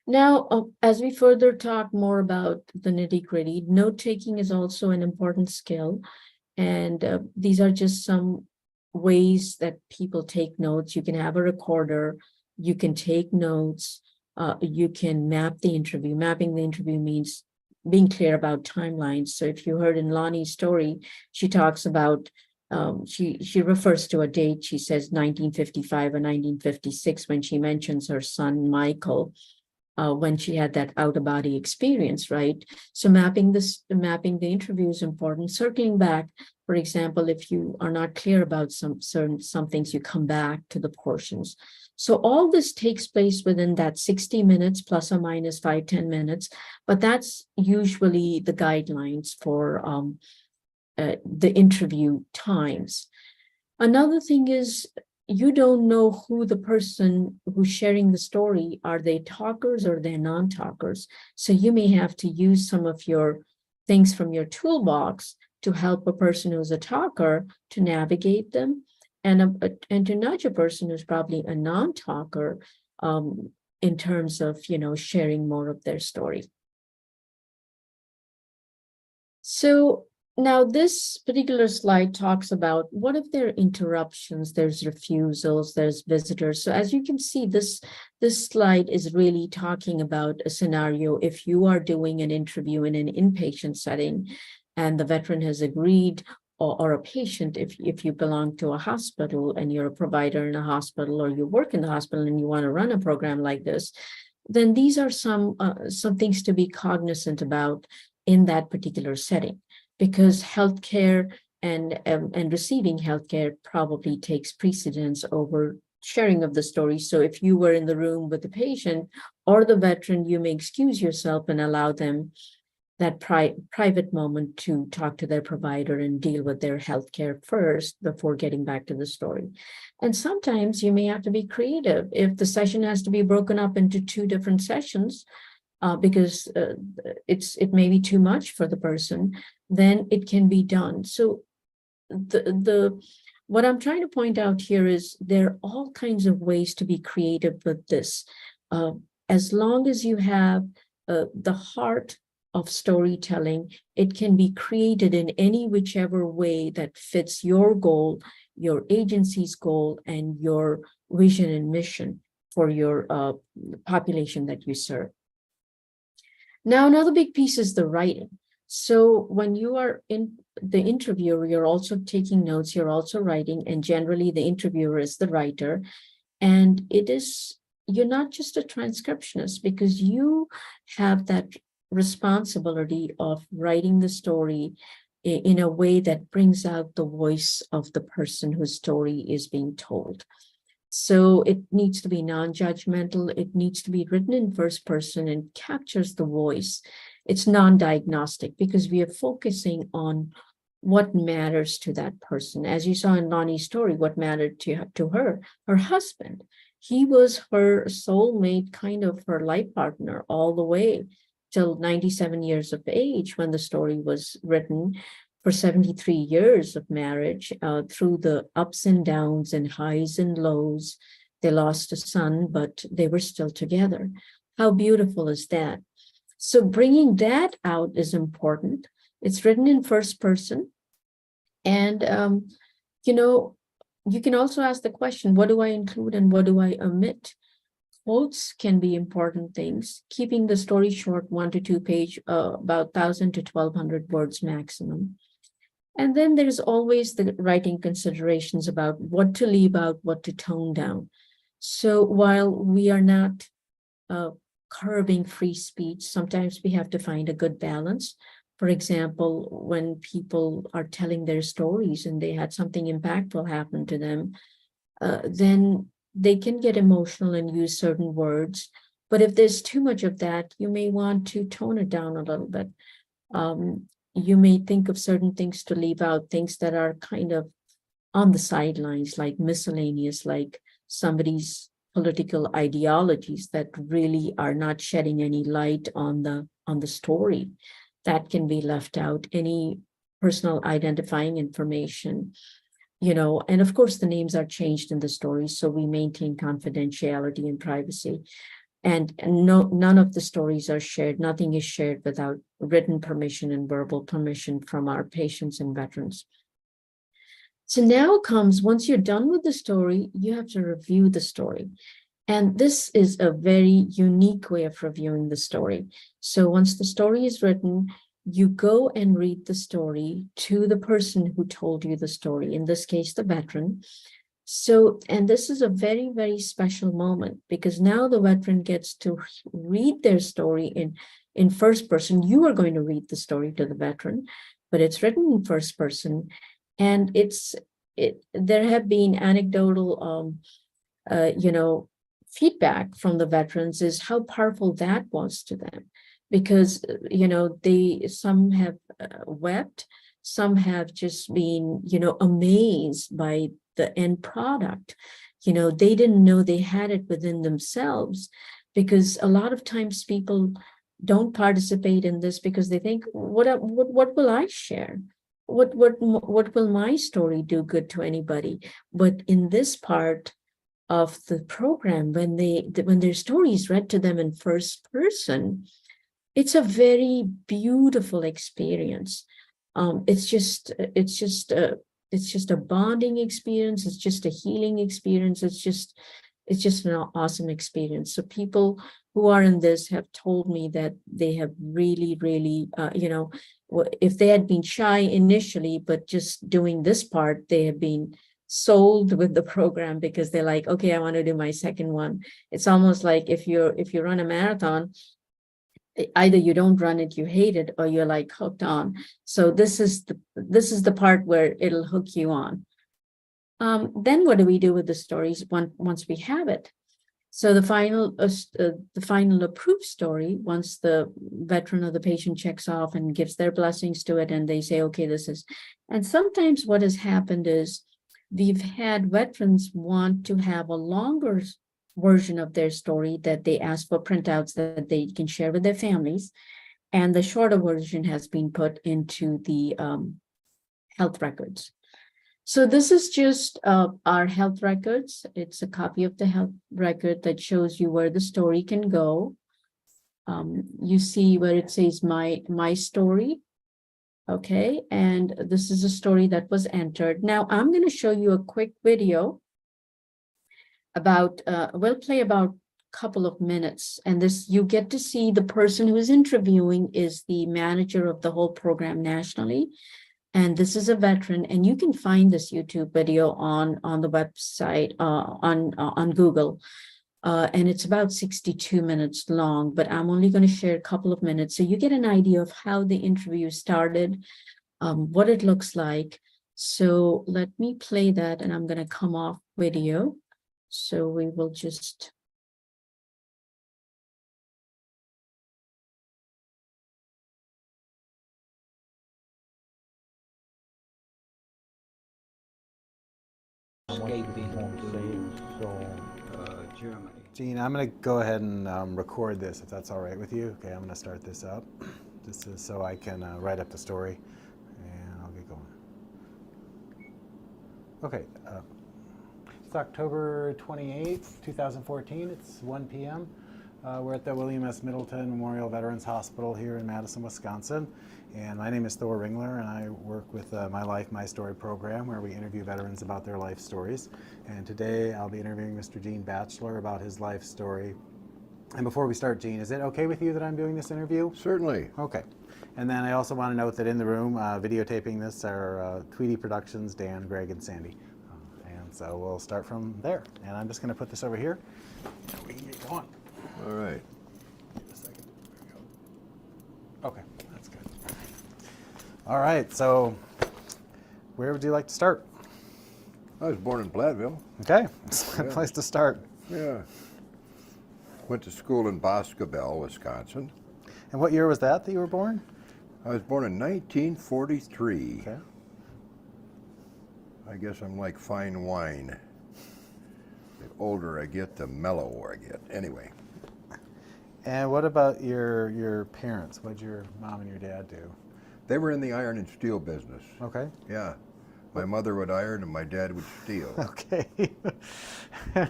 Now, as we further talk more about the nitty-gritty, note-taking is also an important skill. And these are just some ways that people take notes. You can have a recorder, you can take notes, you can map the interview. Mapping the interview means being clear about timelines. So if you heard in Lonnie's story, she talks about, she refers to a date. She says 1955 or 1956 when she mentions her son, Michael, when she had that out-of-body experience, right? So mapping the interview is important. Circling back, for example, if you are not clear about some things, you come back to the portions. So all this takes place within that 60 minutes, plus or minus 5-10 minutes, but that's usually the guidelines for the interview times. Another thing is, you don't know who the person who's sharing the story, are they talkers or they're non-talkers? So you may have to use some of your things from your toolbox to help a person who's a talker to navigate them, and to nudge a person who's probably a non-talker in terms of, sharing more of their story. So now, this particular slide talks about what if there are interruptions, there's refusals, there's visitors. So as you can see, this slide is really talking about a scenario. If you are doing an interview in an inpatient setting and the veteran has agreed, or a patient, if you belong to a hospital and you're a provider in a hospital, or you work in the hospital and you want to run a program like this, then these are some things to be cognizant about in that particular setting. Because healthcare and receiving healthcare probably takes precedence over sharing of the story. So if you were in the room with the patient or the veteran, you may excuse yourself and allow them that private moment to talk to their provider and deal with their healthcare first before getting back to the story. And sometimes you may have to be creative. If the session has to be broken up into 2 different sessions, because it may be too much for the person, then it can be done. So what I'm trying to point out here is there are all kinds of ways to be creative with this. As long as you have the heart of storytelling, it can be created in any whichever way that fits your goal, your agency's goal, and your vision and mission for your population that you serve. Now, another big piece is the writing. So when you are in the interviewer, you're also taking notes, you're also writing, and generally the interviewer is the writer. And you're not just a transcriptionist, because you have that responsibility of writing the story in a way that brings out the voice of the person whose story is being told. So it needs to be non-judgmental. It needs to be written in first person and captures the voice. It's non-diagnostic because we are focusing on what matters to that person. As you saw in Lonnie's story, what mattered to her husband. He was her soulmate, kind of her life partner all the way till 97 years of age when the story was written. For 73 years of marriage, through the ups and downs and highs and lows. They lost a son, but they were still together. How beautiful is that? So bringing that out is important. It's written in first person. And, you can also ask the question, what do I include and what do I omit? Quotes can be important things. Keeping the story short, 1 to 2 page, about 1,000 to 1,200 words maximum. And then there's always the writing considerations about what to leave out, what to tone down. So while we are not curbing free speech, sometimes we have to find a good balance. For example, when people are telling their stories and they had something impactful happen to them, then they can get emotional and use certain words. But if there's too much of that, you may want to tone it down a little bit. You may think of certain things to leave out, things that are kind of on the sidelines, like miscellaneous, like somebody's political ideologies that really are not shedding any light on the story. That can be left out. Any personal identifying information, and of course the names are changed in the story, so we maintain confidentiality and privacy. And none of the stories are shared. Nothing is shared without written permission and verbal permission from our patients and veterans. So now comes, once you're done with the story, you have to review the story. And this is a very unique way of reviewing the story. So once the story is written, you go and read the story to the person who told you the story, in this case, the veteran. So, and this is a very, very special moment, because now the veteran gets to read their story in first person. You are going to read the story to the veteran, but it's written in first person. And there have been anecdotal, feedback from the veterans is how powerful that was to them, because, some have wept, some have just been, amazed by the end product. They didn't know they had it within themselves, because a lot of times people don't participate in this because they think, what will I share? What will my story do good to anybody? But in this part of the program, when their story is read to them in first person, it's a very beautiful experience. It's just a bonding experience. It's just a healing experience. It's just an awesome experience. So people who are in this have told me that they have really, really, if they had been shy initially, but just doing this part, they have been sold with the program, because they're like, okay, I want to do my second one. It's almost like if you run a marathon, either you don't run it, you hate it, or you're like hooked on. So this is the part where it'll hook you on. Then what do we do with the stories once we have it? So the final approved story, once the veteran or the patient checks off and gives their blessings to it, and they say, okay, this is. And sometimes what has happened is we've had veterans want to have a longer version of their story that they ask for printouts that they can share with their families. And the shorter version has been put into the health records. So this is just our health records. It's a copy of the health record that shows you where the story can go. You see where it says my story. Okay, and this is a story that was entered. Now I'm going to show you a quick video about, we'll play about a couple of minutes, and this, you get to see the person who is interviewing is the manager of the whole program nationally. And this is a veteran, and you can find this YouTube video on the website, on Google. And it's about 62 minutes long, but I'm only going to share a couple of minutes so you get an idea of how the interview started, what it looks like. So let me play that, and I'm going to come off video. So we will just. Germany. Gene, I'm going to go ahead and record this, if that's all right with you. Okay, I'm going to start this up. This is so I can write up the story, and I'll get going. Okay, it's October 28th, 2014. It's 1 p.m. We're at the William S. Middleton Memorial Veterans Hospital here in Madison, Wisconsin. And my name is Thor Ringler, and I work with My Life, My Story program, where we interview veterans about their life stories. And today I'll be interviewing Mr. Gene Batchelor about his life story. And before we start, Gene, is it okay with you that I'm doing this interview? Certainly. Okay. And then I also want to note that in the room, videotaping this are Tweety Productions, Dan, Greg, and Sandy. And so we'll start from there. And I'm just going to put this over here, and we can get going. All right. Just a second. There we go. Okay, that's good. All right, so where would you like to start? I was born in Platteville. Okay, it's a good place to start. Yeah. Went to school in Boscobel, Wisconsin. And what year was that you were born? I was born in 1943. Okay. I guess I'm like fine wine. The older I get, the mellower I get. Anyway, And what about your parents? What did your mom and your dad do? they were in the iron and steel business. Okay. Yeah. My mother would iron and my dad would steel. Okay.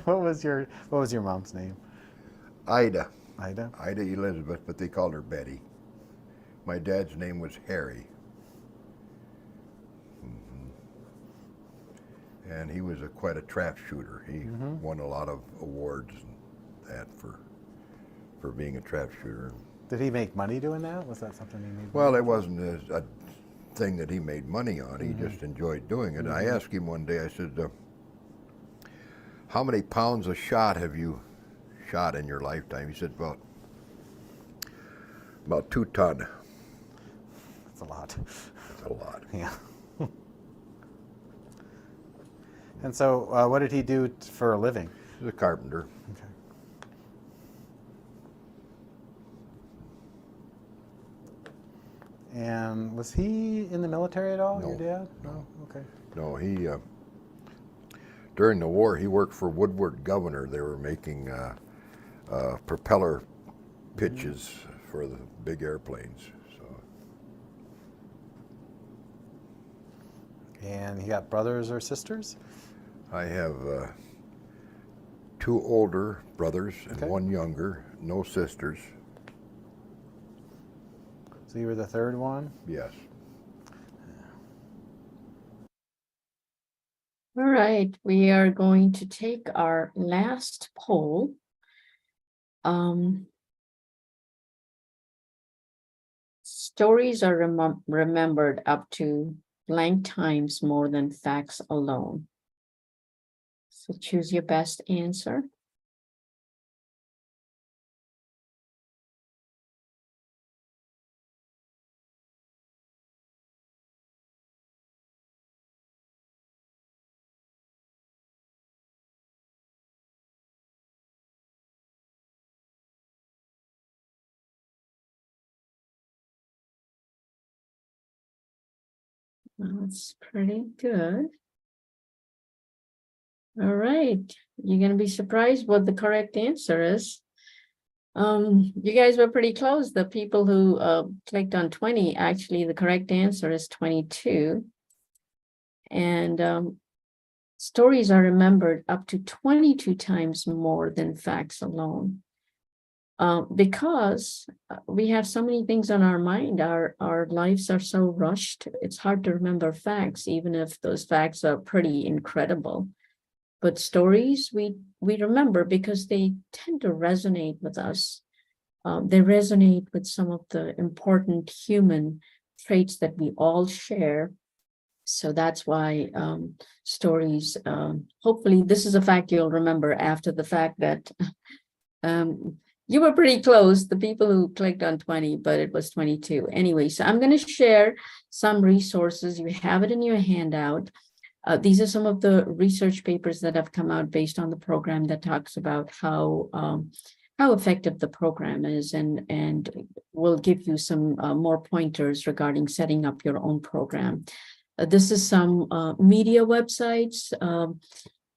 What was your mom's name? Ida. Ida. Ida Elizabeth, but they called her Betty. My dad's name was Harry. And he was quite a trap shooter. He won a lot of awards and that for being a trap shooter. Did he make money doing that? Was that something he made? Well, it wasn't a thing that he made money on. He just enjoyed doing it. I asked him one day, I said, how many pounds of shot have you shot in your lifetime? He said, about 2 tons. That's a lot. That's a lot. Yeah. And so, what did he do for a living? He's a carpenter. Okay. And was he in the military at all, your No, dad? no. Okay. No, he, during the war, he worked for Woodward Governor. They were making propeller pitches for the big airplanes. So And he got brothers or sisters? I have 2 older brothers and Okay. 1 younger, no sisters. So you were the third one? Yes. All right, we are going to take our last poll. Stories are remembered up to blank times more than facts alone. So choose your best answer. That's pretty good. All right, you're gonna be surprised what the correct answer is. You guys were pretty close. The people who clicked on 20, actually, the correct answer is 22. And stories are remembered up to 22 times more than facts alone. Because we have so many things on our mind, our lives are so rushed, it's hard to remember facts, even if those facts are pretty incredible. But stories, we remember because they tend to resonate with us. They resonate with some of the important human traits that we all share. So that's why stories, hopefully this is a fact you'll remember after the fact that you were pretty close, the people who clicked on 20, but it was 22. Anyway, so I'm going to share some resources. You have it in your handout. These are some of the research papers that have come out based on the program that talks about how effective the program is, and will give you some more pointers regarding setting up your own program. This is some media websites.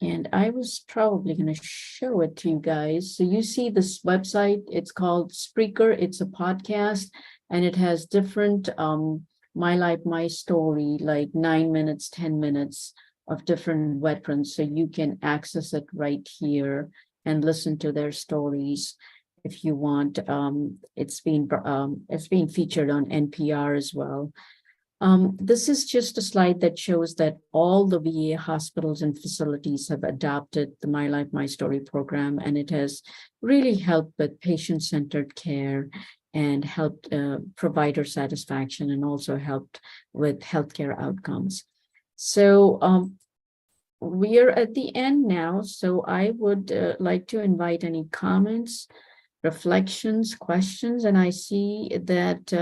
And I was probably going to show it to you guys. So you see this website, it's called Spreaker. It's a podcast, and it has different My Life, My Story, like 9 minutes, 10 minutes of different veterans. So you can access it right here and listen to their stories if you want. It's been featured on NPR as well. This is just a slide that shows that all the VA hospitals and facilities have adopted the My Life, My Story program, and it has really helped with patient-centered care and helped provider satisfaction, and also helped with healthcare outcomes. So we are at the end now, so I would like to invite any comments, reflections, questions, and I see that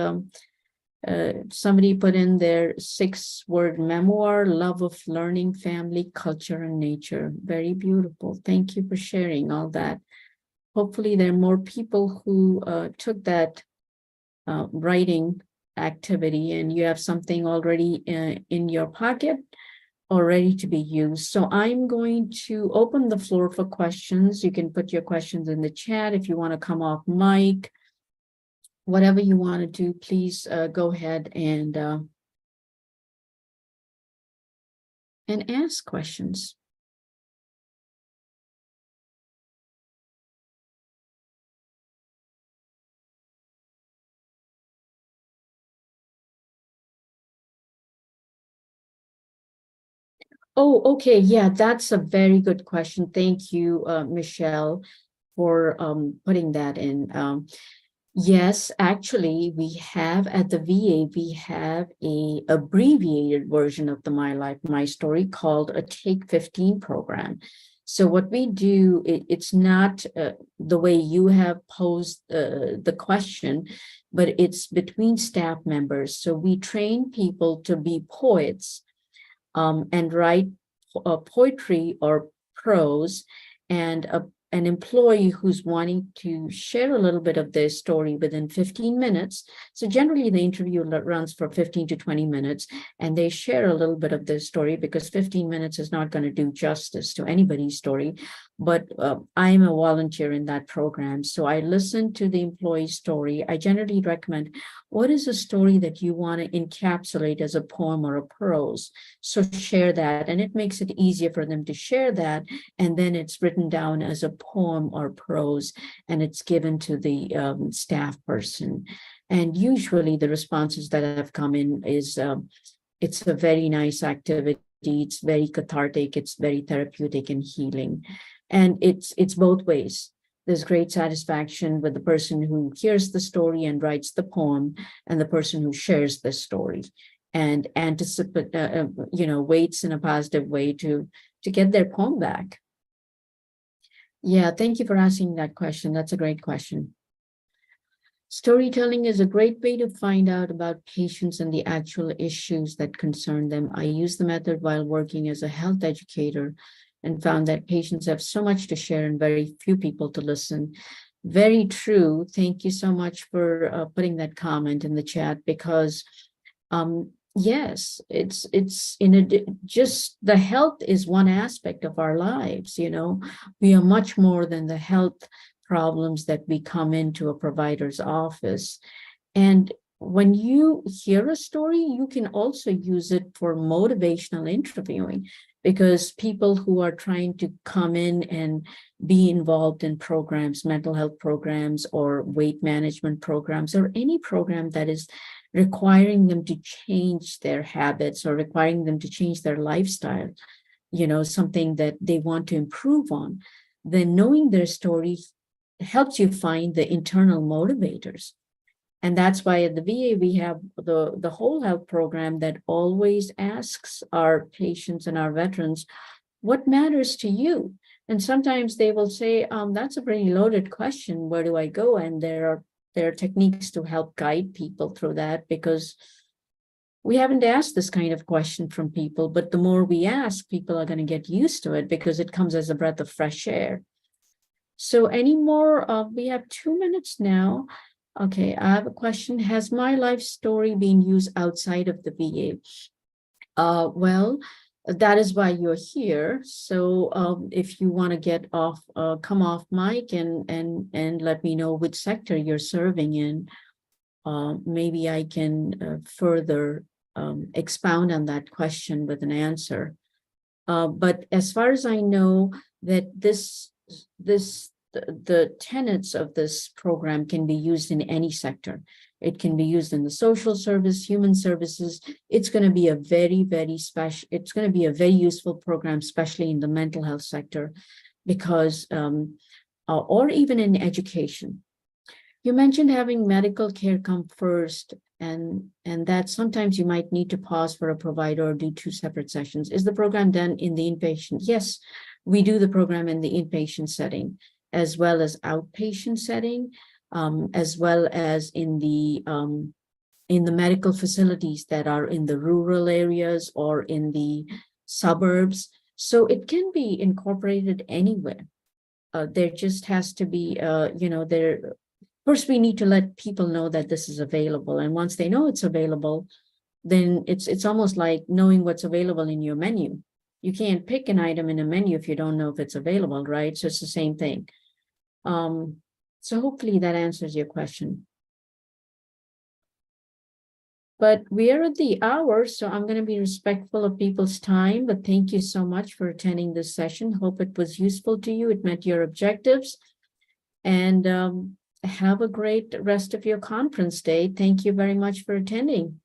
somebody put in their 6-word memoir: love of learning, family, culture, and nature. Very beautiful. Thank you for sharing all that. hopefully there are more people who took that writing activity and you have something already in your pocket or ready to be used. So I'm going to open the floor for questions. You can put your questions in the chat if you want to come off mic. Whatever you want to do, please go ahead and ask questions. Oh, okay. Yeah, that's a very good question. Thank you, Michelle, for putting that in. Yes, actually, we have at the VA, we have a abbreviated version of the My Life, My Story called a Take 15 program. So what we do, it's not the way you have posed the question, but it's between staff members. So we train people to be poets and write poetry or prose, and an employee who's wanting to share a little bit of their story within 15 minutes. So generally the interview runs for 15 to 20 minutes and they share a little bit of their story because 15 minutes is not going to do justice to anybody's story. But I'm a volunteer in that program. So I listen to the employee's story. I generally recommend, what is a story that you want to encapsulate as a poem or a prose? So share that, and it makes it easier for them to share that. And then it's written down as a poem or prose, and it's given to the staff person. And usually the responses that have come in is, it's a very nice activity. It's very cathartic. It's very therapeutic and healing. And it's both ways. There's great satisfaction with the person who hears the story and writes the poem, and the person who shares the story and anticipate, waits in a positive way to get their poem back. Yeah, thank you for asking that question. That's a great question. Storytelling is a great way to find out about patients and the actual issues that concern them. I use the method while working as a health educator and found that patients have so much to share and very few people to listen. Very true. Thank you so much for putting that comment in the chat, because yes, it's just the health is one aspect of our lives. We are much more than the health problems that we come into a provider's office. And when you hear a story, you can also use it for motivational interviewing, because people who are trying to come in and be involved in programs, mental health programs or weight management programs, or any program that is requiring them to change their habits or requiring them to change their lifestyle, something that they want to improve on, then knowing their story helps you find the internal motivators. And that's why at the VA, we have the whole health program that always asks our patients and our veterans, what matters to you? And sometimes they will say, that's a pretty loaded question. Where do I go? And there are techniques to help guide people through that, because we haven't asked this kind of question from people, but the more we ask, people are going to get used to it because it comes as a breath of fresh air. So any more? We have 2 minutes now. Okay, I have a question. Has my life story been used outside of the VA? Well, that is why you're here. So if you want to get off, come off mic and let me know which sector you're serving in. Maybe I can further expound on that question with an answer. But as far as I know, that the tenets of this program can be used in any sector. It can be used in the social service, human services. It's going to be a very, very special, it's going to be a very useful program, especially in the mental health sector, because, or even in education. You mentioned having medical care come first, and that sometimes you might need to pause for a provider or do 2 separate sessions. Is the program done in the inpatient? Yes, we do the program in the inpatient setting, as well as outpatient setting, as well as in the medical facilities that are in the rural areas or in the suburbs. So it can be incorporated anywhere. there just has to be, first we need to let people know that this is available. And once they know it's available, then it's almost like knowing what's available in your menu. You can't pick an item in a menu if you don't know if it's available, right? So it's the same thing. So hopefully that answers your question. But we are at the hour, so I'm going to be respectful of people's time. But thank you so much for attending this session. Hope it was useful to you. It met your objectives. And have a great rest of your conference day. Thank you very much for attending.